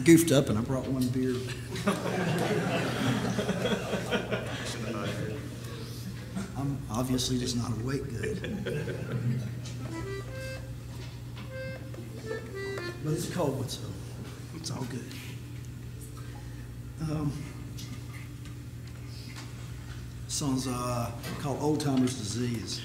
goofed up and I brought one beer. I'm obviously just not awake good. But it's cold, so it's all good. Song's called Oldtimer's Disease.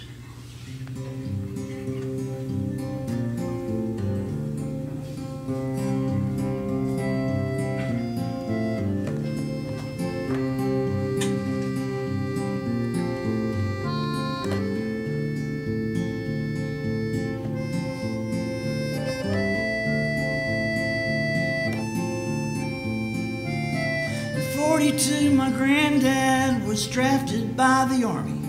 42, my granddad was drafted by the army.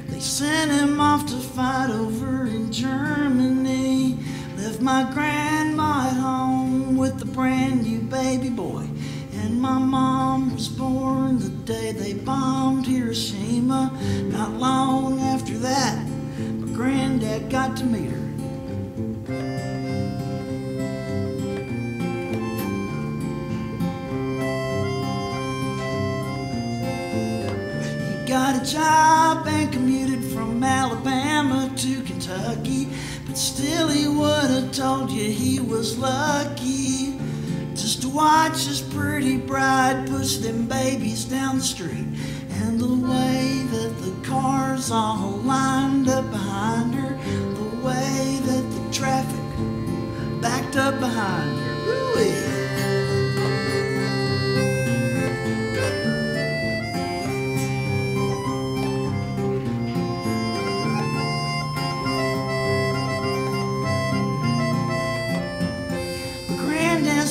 They sent him off to fight over in Germany. Left my grandma at home with a brand new baby boy. And my mom was born the day they bombed Hiroshima. Not long after that, my granddad got to meet her. Got a job and commuted from Alabama to Kentucky, but still he would have told you he was lucky just to watch his pretty bride push them babies down the street, and the way that the cars all lined up behind her, the way that the traffic backed up behind her. Ooh-wee.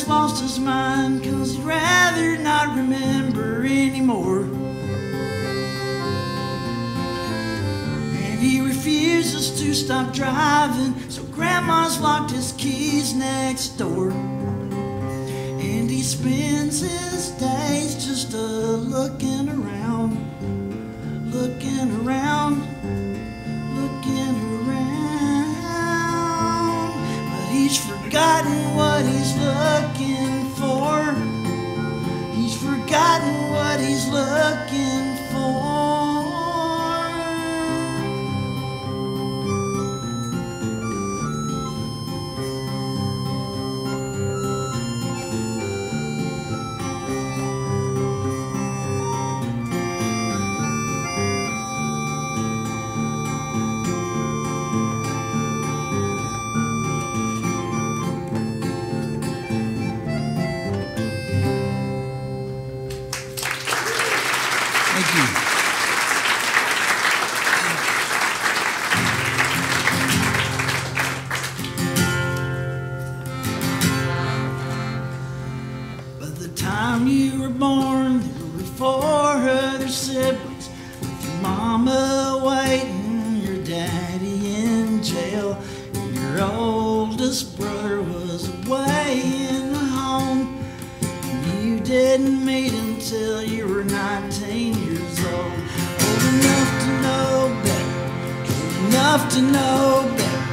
Lost his mind 'cause he'd rather not remember anymore, and he refuses to stop driving, so grandma's locked his keys next door, and he spends his days just looking around, looking around, looking around, but he's forgotten what he's looking for. He's forgotten what he's looking for. Thank you. By the time you were born, there were 4 other siblings, with your mama waiting, your daddy in jail, and your oldest brother was away in the home. You didn't meet until you were 19 years old. Old enough to know better, old enough to know better,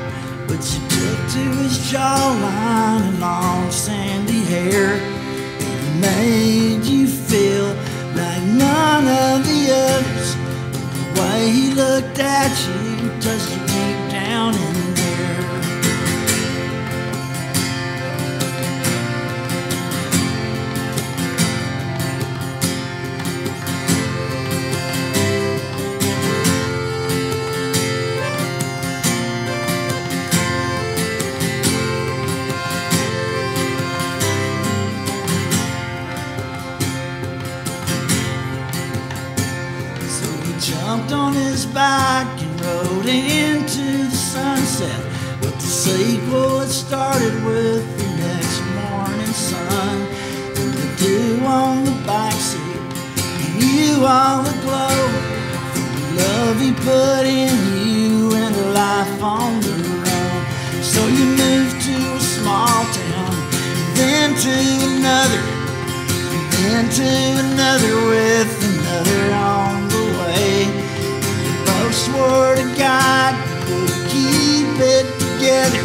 but you took to his jawline and long sandy hair, and he made you feel like none of the others. The way he looked at you touched you deep down in there. Jumped on his bike and rode into the sunset, but the sequel had started with the next morning sun, and the dew on the backseat, and you all aglow from the love he put in you and a life on the road. So you moved to a small town, then to another, and then to another with another on the way. Swore to God we'd keep it together,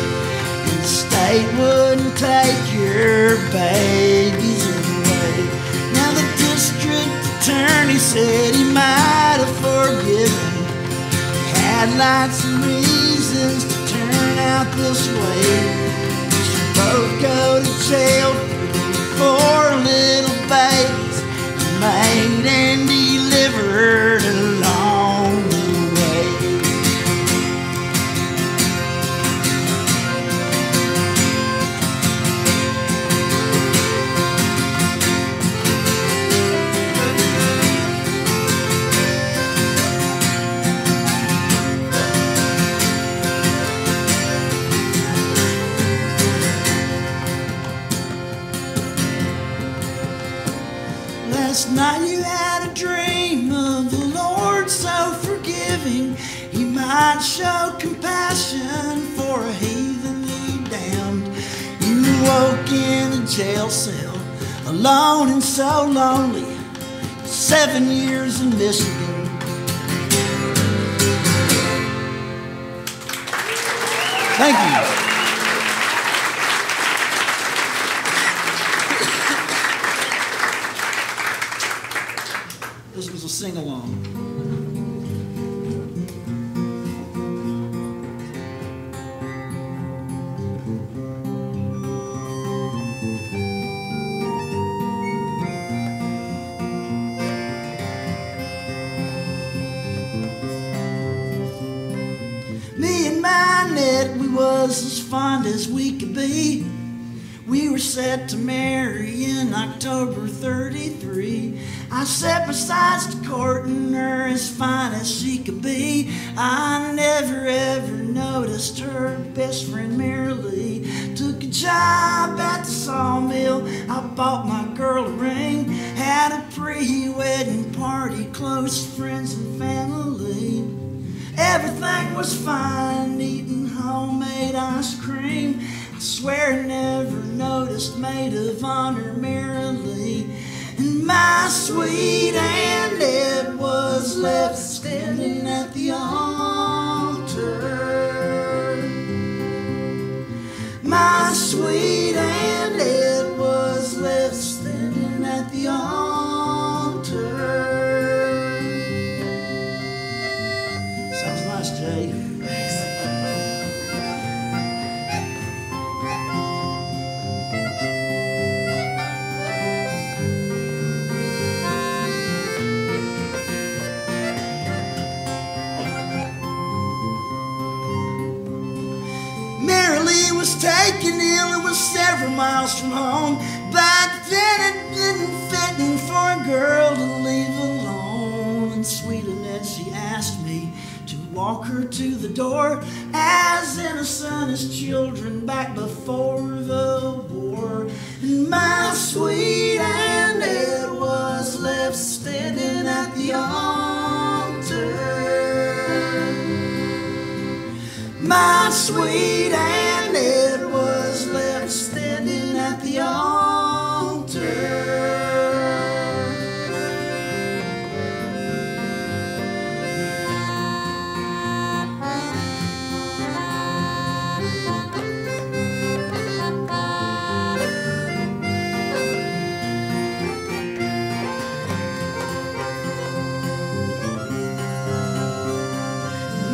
and the state wouldn't take your babies said he might have forgiven. He had lots of reasons to turn out this way. We should both go to jail for little babies made and delivered along the way. Last night you had a dream of the Lord so forgiving. He might show compassion for a heathen he damned. You woke in a jail cell, alone and so lonely, 7 years in Michigan. Thank you. This was a sing-along. Me and my net, we was as fond as we could be. We were set to marry in October 33. I sat beside the court and her as fine as she could be. I never ever noticed her best friend Mary Lee took a job at the sawmill. I bought my girl a ring, had a pre-wedding party, close friends and family. Everything was fine, eating homemade ice cream. I swear I never noticed maid of honor Mary Lee. And my sweet Annette was left standing at the altar. My sweet Annette was left standing at the altar. Sounds nice, Jay. Was taken ill, it was several miles from home, but then it didn't fit in for a girl to leave alone. And sweet Annette, she asked me to walk her to the door, as innocent as children back before the war. And my sweet Annette was left standing at the altar. My sweet Annette was left standing at the altar.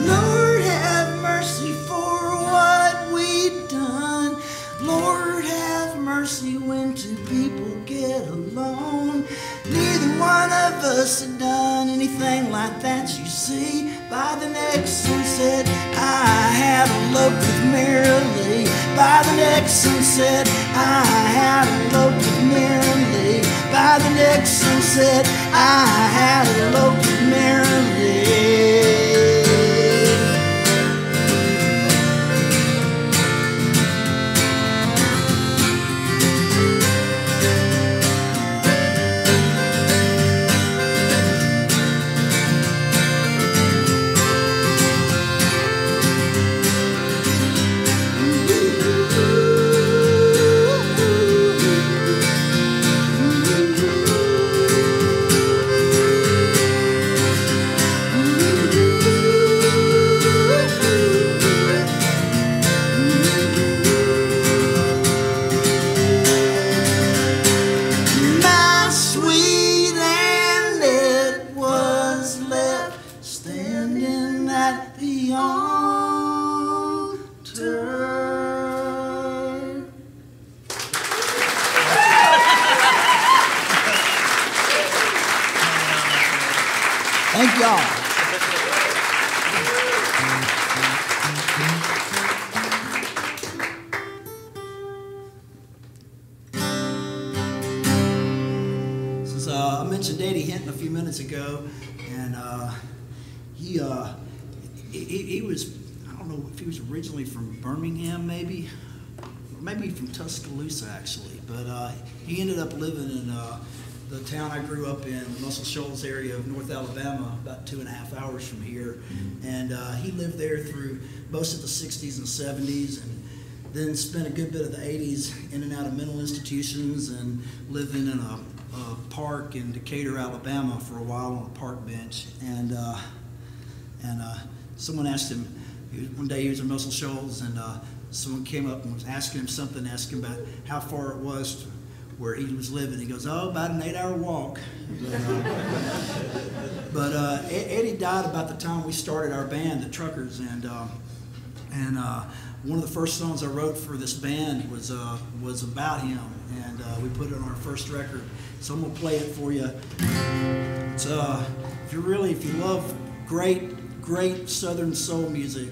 Lord have mercy for what we've done. Lord have mercy when two people get alone. Neither one of us had done anything like that, you see. By the next sunset, I had eloped with Mary Lee. By the next sunset, I had eloped with Mary Lee. By the next sunset, I had eloped with Mary Lee. Thank y'all. Since I mentioned Eddie Hinton a few minutes ago, and he was, I don't know if he was originally from Birmingham, maybe, or maybe from Tuscaloosa actually, but he ended up living in the town I grew up in, Muscle Shoals area of North Alabama, about 2.5 hours from here. And he lived there through most of the 60s and 70s, and then spent a good bit of the 80s in and out of mental institutions and living in a park in Decatur, Alabama for a while on a park bench. And someone asked him, one day he was in Muscle Shoals, and someone came up and was asking him something, asking about how far it was to where he was living. He goes, oh, about an 8-hour walk. But Eddie died about the time we started our band, the Truckers, and one of the first songs I wrote for this band was about him, and we put it on our first record. So I'm gonna play it for you. It's if you love great Southern soul music,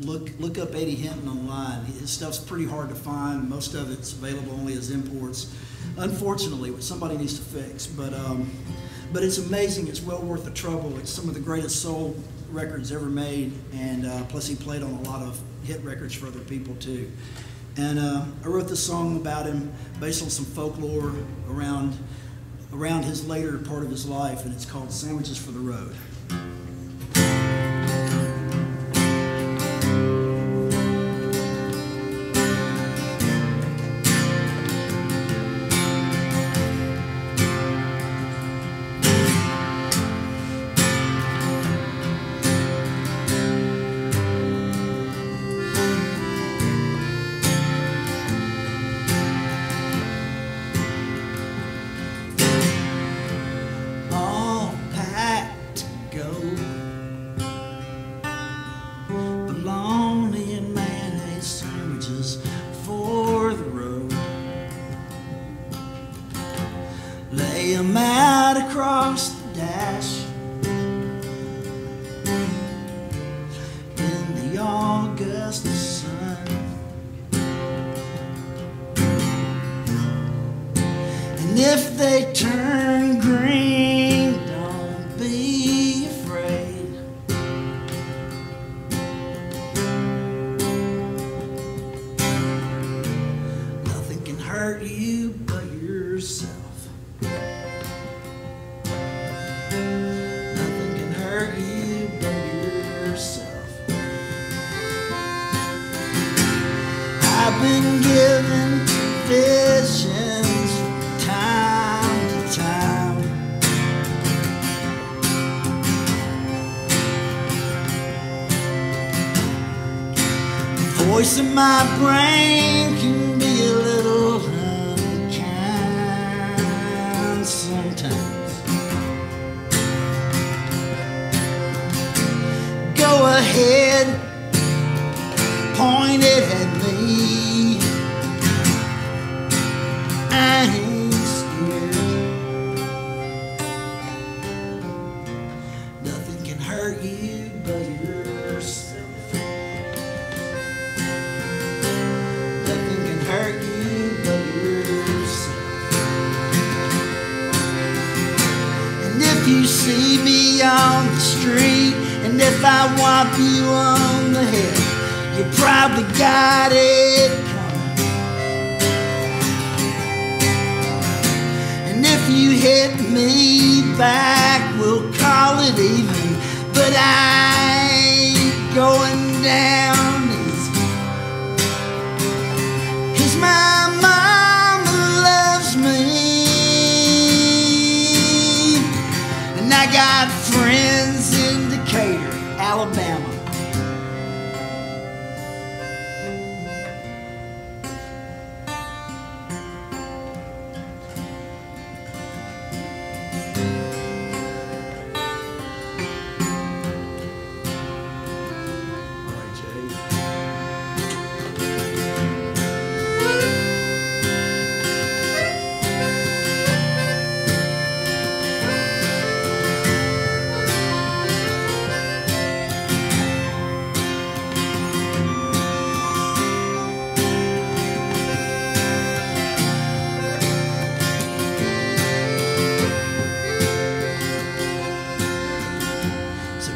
look up Eddie Hinton online. His stuff's pretty hard to find. Most of it's available only as imports, unfortunately, which somebody needs to fix. But it's amazing. It's well worth the trouble. It's some of the greatest soul records ever made, and plus he played on a lot of hit records for other people too. And I wrote this song about him based on some folklore around his later part of his life, and it's called Sandwiches for the Road. Lay 'em out across the dash in the August sun, and if they turn green, don't be afraid. Nothing can hurt you but yourself. I've been given visions from time to time. The voice in my brain can be a little unkind sometimes. Go ahead, point it at me. I ain't scared. Nothing can hurt you but yourself. Nothing can hurt you but yourself. And if you see me on the street, and if I whop you on the head, you probably got it coming. And if you hit me back, we'll call it even. But I ain't going down easy, 'cause my mama loves me, and I got friends in Decatur, Alabama.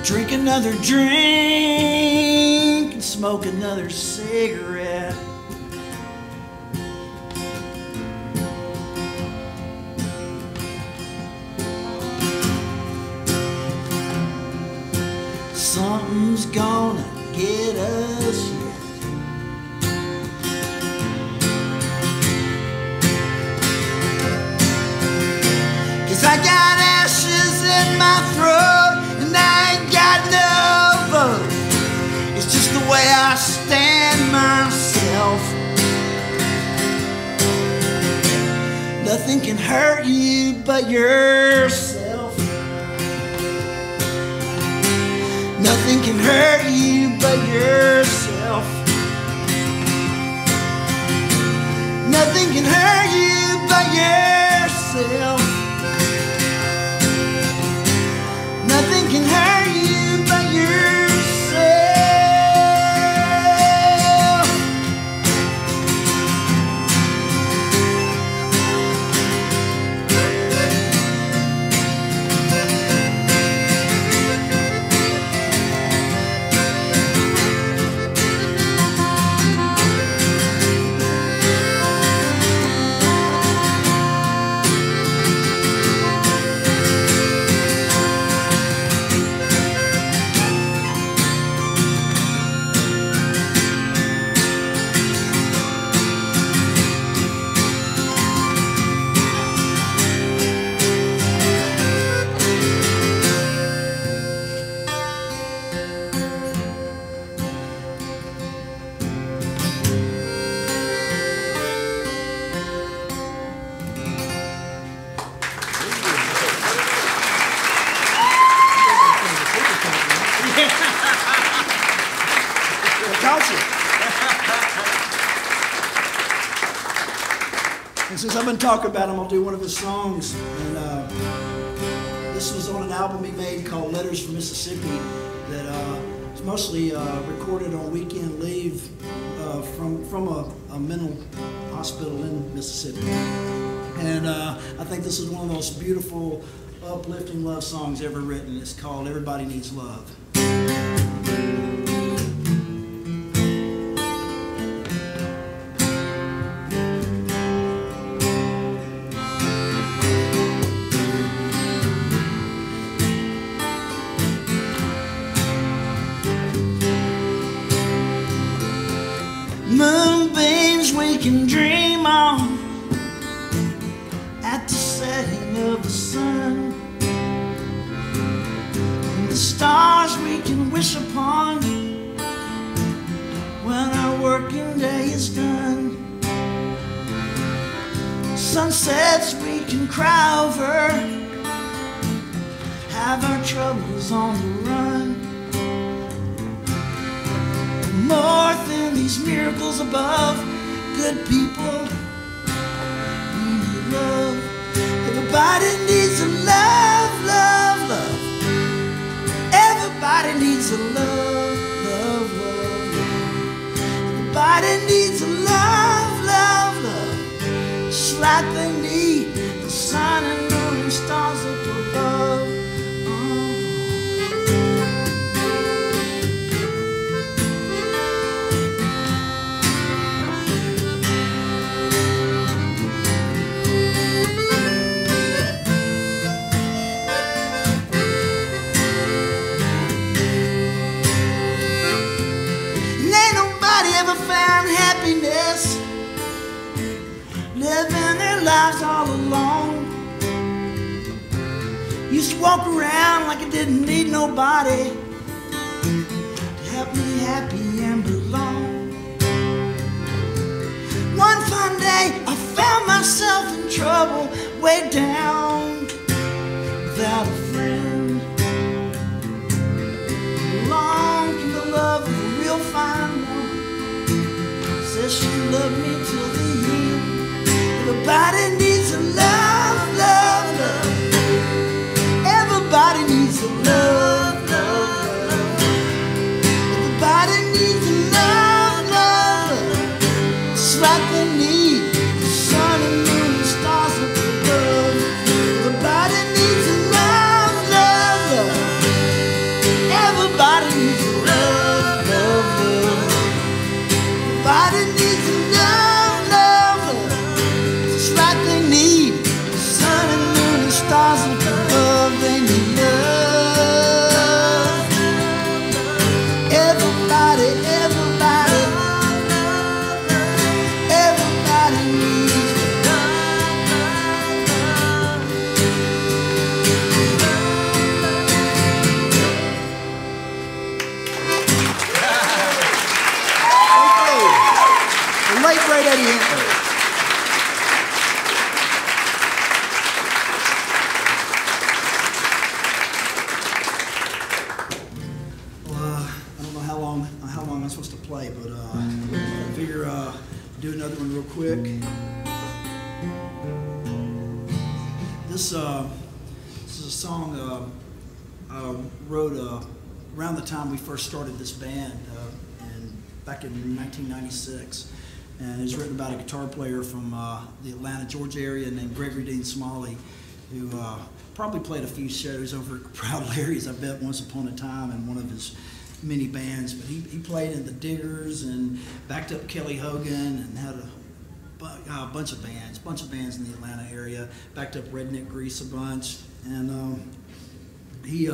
drink another drink and smoke another cigarette. Something's gonna get us yet. 'Cause I got ashes in my throat and I ain't got no vote. It's just the way I stand myself. Nothing can hurt you but yourself. Nothing can hurt you but yourself. Nothing can hurt you but yourself. Nothing can hurt you but yourself. And since I've been talking about him, I'll do one of his songs. And this was on an album he made called Letters from Mississippi that was mostly recorded on weekend leave from a mental hospital in Mississippi. And I think this is one of those beautiful, uplifting love songs ever written. It's called Everybody Needs Love. Moonbeams we can dream on at the setting of the sun, and the stars we can wish upon when our working day is done. Sunsets we can cry over, have our troubles on the run. More than these miracles above, good people, we need love. Everybody needs a love, love, love. Everybody needs a love, love, love, love. Everybody needs a love, love, love. Just like they need the sun and moon and stars up above. Found happiness living their lives all alone. Used to walk around like I didn't need nobody to help me happy and belong. One fine day I found myself in trouble, way down without a friend. Long to the love of a real fine woman. Says she loved me till the end. Everybody needs a love, love, love. Everybody needs a love, love, love. Everybody needs a love, love, love. Just like they need the sun and moon and stars up above. Everybody needs a love, love, love. play, but I figure do another one real quick. This is a song I wrote around the time we first started this band, back in 1996. And it was written about a guitar player from the Atlanta, Georgia area named Gregory Dean Smalley, who probably played a few shows over at Proud Larry's, I bet, once upon a time in one of his many bands. But he played in the Diggers and backed up Kelly Hogan and had a bunch of bands in the Atlanta area. Backed up Redneck Grease a bunch. And he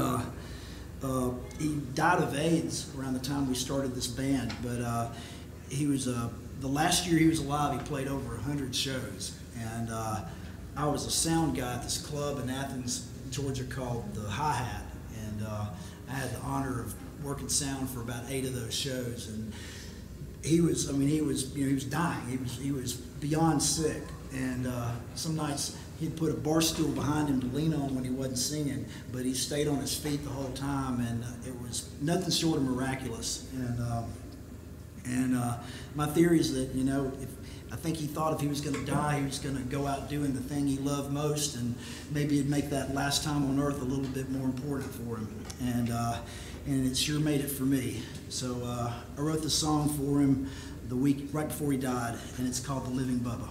died of AIDS around the time we started this band. But he was the last year he was alive, he played over 100 shows. And I was a sound guy at this club in Athens, Georgia called the Hi-Hat. And I had the honor of working sound for about 8 of those shows. And he was dying. He was beyond sick. And some nights he'd put a bar stool behind him to lean on when he wasn't singing, but he stayed on his feet the whole time, and it was nothing short of miraculous. And my theory is that, I think he thought if he was going to die, he was going to go out doing the thing he loved most, and maybe it'd make that last time on earth a little bit more important for him. And it sure made it for me. So I wrote this song for him the week right before he died, and it's called "The Living Bubba."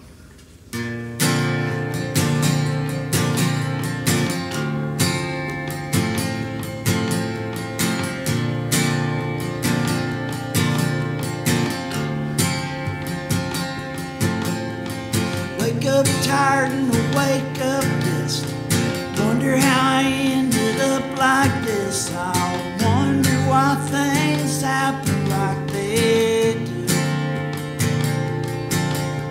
Wake up tired and wake up pissed. Wonder how I ended up like this. I wonder why things happen like they do.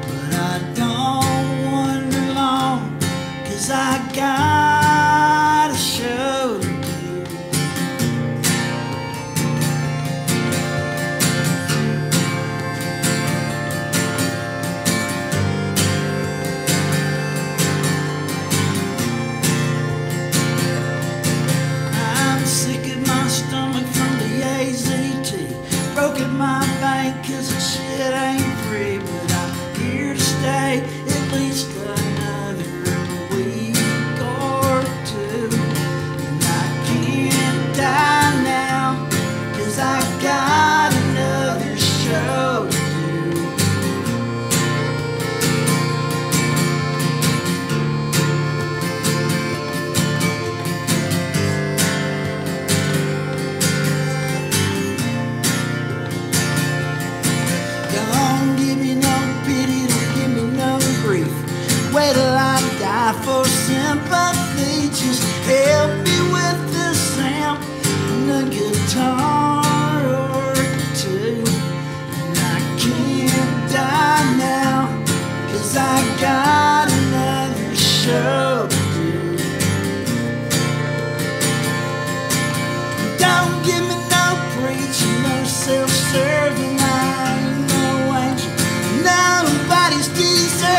But I don't wonder long, 'cause I got a show to do. Broken my bank 'cause the shit ain't free, but I'm here to stay at least another week or two. And I can't die now 'cause I got another show to do. Wait till I die for sympathy. Just help me with the sound and a guitar or two. And I can't die now 'cause I got another show to do. Don't give me no preaching, no self-serving. I ain't no angel, nobody's deserving.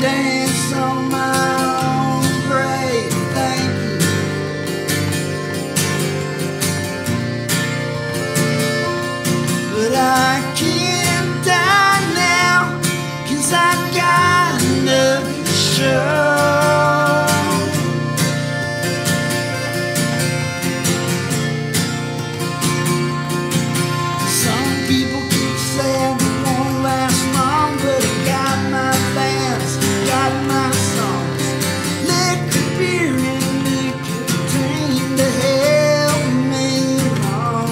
Dance on my own grave, thank you. But I can't die now 'cause I got another show. Some people keep saying it won't last long, but I got my bands, got my songs, liquor, beer, and nicotine to help me along.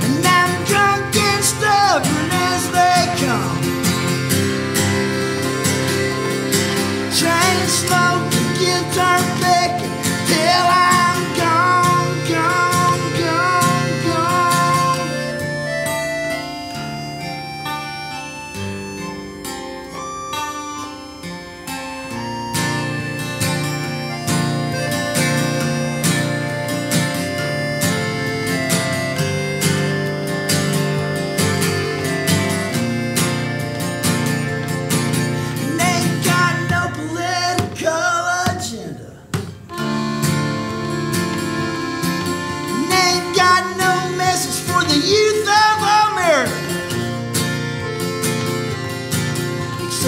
And I'm drunk and stubborn as they come, trying to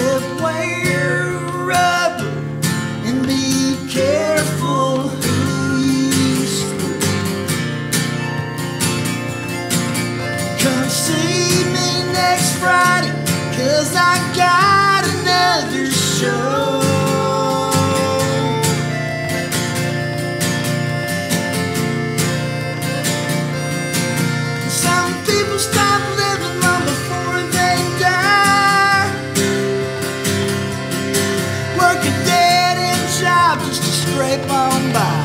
said wear rubber and be careful who you screw. Come see me next Friday, 'cause I got another show. Some people stop living long before they die. Work a dead-end job just to scrape on by.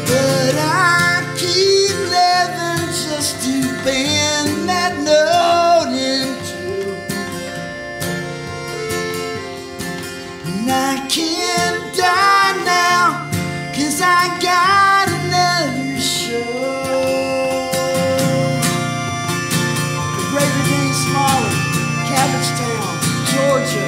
But I keep living just to bend that note in two. And I can't die now, 'cause I got another show. The Greater Dane Smaller, Cabotstown, Georgia.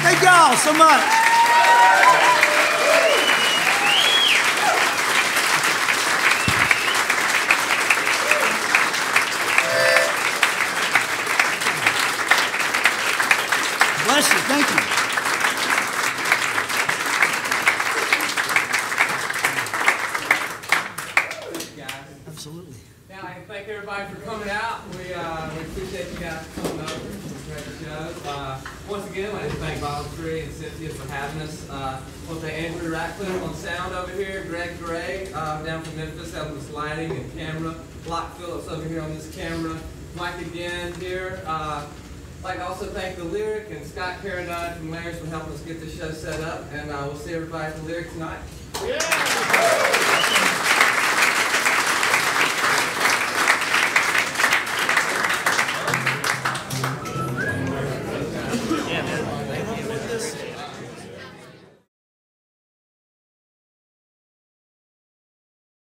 Thank y'all so much. Bless you. Thank you. Absolutely. Yeah, I can thank everybody for coming out. We appreciate you guys coming over to the show. Once again, I'd like to thank Bob Tree and Cynthia for having us. I want to thank Andrew Ratcliffe on sound over here, Greg Gray down from Memphis helping us lighting and camera, Block Phillips over here on this camera, Mike again here. I'd like to also thank the Lyric and Scott Carradine from Mayor's for helping us get this show set up, and we'll see everybody at the Lyric tonight. Yeah.